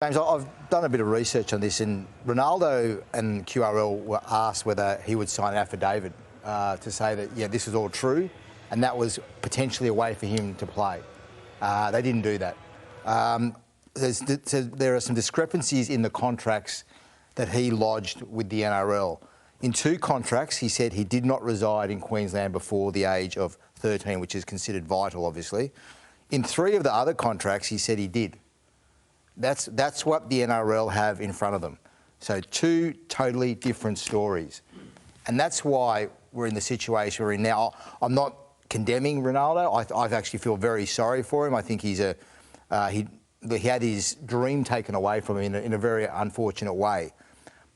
James, I've done a bit of research on this, and Ronaldo and QRL were asked whether he would sign an affidavit to say that, yeah, this is all true, and that was potentially a way for him to play. They didn't do that. There are some discrepancies in the contracts that he lodged with the NRL. In 2 contracts, he said he did not reside in Queensland before the age of 13, which is considered vital, obviously. In 3 of the other contracts, he said he did. That's what the NRL have in front of them. So 2 totally different stories. And that's why we're in the situation we're in now. I'm not condemning Ronaldo. I actually feel very sorry for him. I think he had his dream taken away from him in a very unfortunate way.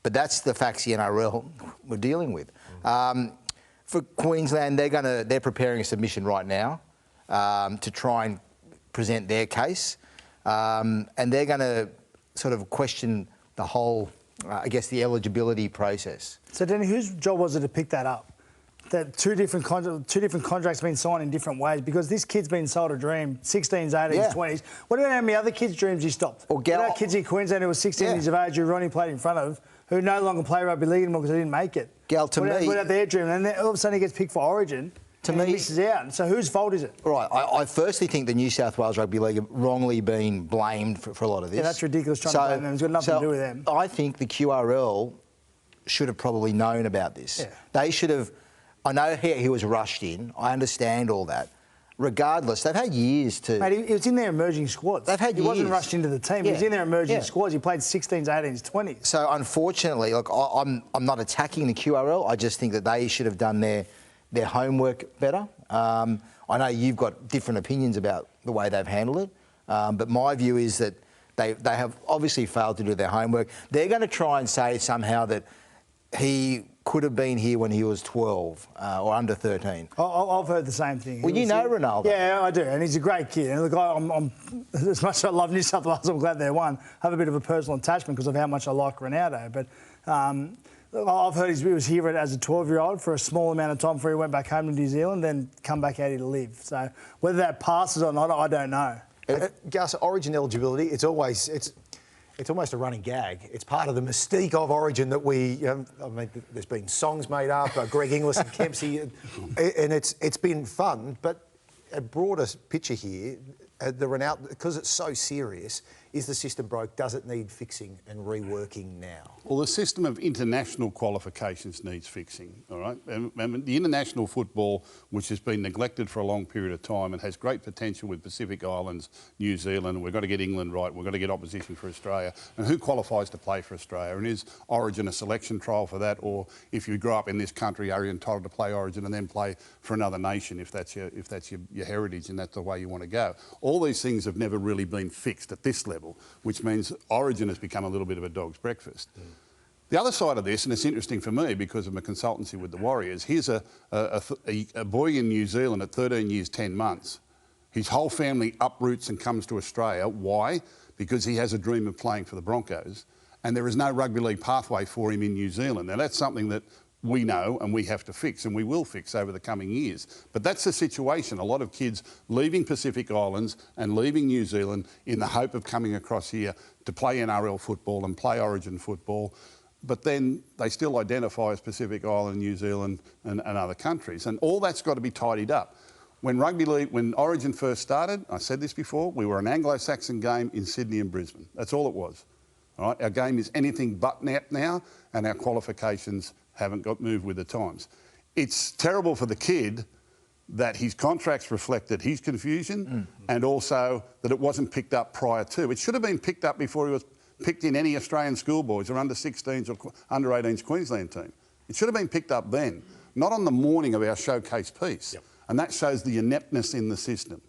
But that's the facts the NRL we're dealing with. For Queensland, they're preparing a submission right now to try and present their case. And they're going to sort of question the whole, I guess, the eligibility process. So, Danny, whose job was it to pick that up? That two different contracts been signed in different ways, because this kid's been sold a dream, 16s, 18s, 20s. What about how many other kids' dreams he stopped? What about kids in Queensland who were 16 years of age who Ronnie played in front of, who no longer play rugby league anymore because they didn't make it? What about their dream? And then all of a sudden he gets picked for Origin. He misses out. So whose fault is it? Right. I firstly think the New South Wales Rugby League have wrongly been blamed for a lot of this. Yeah, that's ridiculous trying to blame them. It's got nothing to do with them. I think the QRL should have probably known about this. Yeah. They should have... I know he was rushed in. I understand all that. Regardless, they've had years to... Mate, he was in their emerging squads. They've had years. He wasn't rushed into the team. He was in their emerging squads. He played 16s, 18s, 20s. So, unfortunately, look, I'm not attacking the QRL. I just think that they should have done their homework better. I know you've got different opinions about the way they've handled it, but my view is that they have obviously failed to do their homework. They're going to try and say somehow that he could have been here when he was 12 or under 13. I've heard the same thing. Well, you know Ronaldo. Yeah, I do, and he's a great kid. And look, I'm as much as I love New South Wales, I'm glad they won. I have a bit of a personal attachment because of how much I like Ronaldo. But I've heard he was here as a 12-year-old for a small amount of time before he went back home to New Zealand, then come back out here to live. So whether that passes or not, I don't know. Gus, Origin eligibility, it's almost a running gag. It's part of the mystique of Origin that I mean, there's been songs made up, Greg Inglis and Kempsey, and it's been fun. But a broader picture here, the Ronaldo, because it's so serious, is the system broke? Does it need fixing and reworking now? Well, the system of international qualifications needs fixing, all right? And the international football, which has been neglected for a long period of time and has great potential with Pacific Islands, New Zealand, we've got to get England right, we've got to get opposition for Australia. And who qualifies to play for Australia? And is Origin a selection trial for that? Or if you grow up in this country, are you entitled to play Origin and then play for another nation if that's your heritage and that's the way you want to go? All these things have never really been fixed at this level, which means Origin has become a little bit of a dog's breakfast. The other side of this, and it's interesting for me because of my consultancy with the Warriors, here's a boy in New Zealand at 13 years, 10 months. His whole family uproots and comes to Australia. Why? Because he has a dream of playing for the Broncos, and there is no rugby league pathway for him in New Zealand. Now, that's something that we know and we have to fix, and we will fix over the coming years. But that's the situation. A lot of kids leaving Pacific Islands and leaving New Zealand in the hope of coming across here to play NRL football and play Origin football, but then they still identify as Pacific Island, New Zealand and other countries. And all that's got to be tidied up. When rugby league, when Origin first started, I said this before, we were an Anglo-Saxon game in Sydney and Brisbane. That's all it was. All right? Our game is anything but now, and our qualifications haven't got moved with the times. It's terrible for the kid that his contracts reflected his confusion and also that it wasn't picked up prior to. It should have been picked up before he was picked in any Australian schoolboys or under 16s or under 18s Queensland team. It should have been picked up then, not on the morning of our showcase piece. Yep. And that shows the ineptness in the system.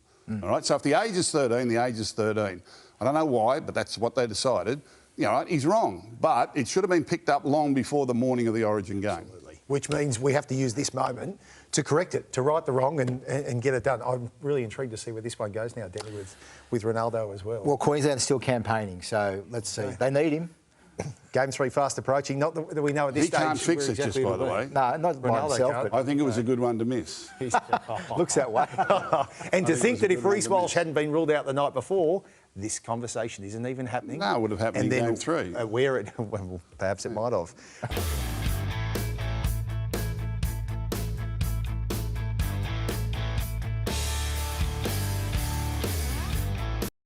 All right, so if the age is 13, the age is 13. I don't know why, but that's what they decided. You know, he's wrong, but it should have been picked up long before the morning of the Origin game. Absolutely. Which means we have to use this moment to correct it, to right the wrong and get it done. I'm really intrigued to see where this one goes now, Denny, with Ronaldo as well. Well, Queensland's still campaigning, so let's see. They need him. Game 3 fast approaching. Not that we know at this stage. He can't fix it, just by the way. No, not by himself. I think it was a good one to miss. Looks that way. And to think that if Reece Walsh hadn't been ruled out the night before, this conversation isn't even happening. No, it would have happened and in then game 3. Well, perhaps it might have.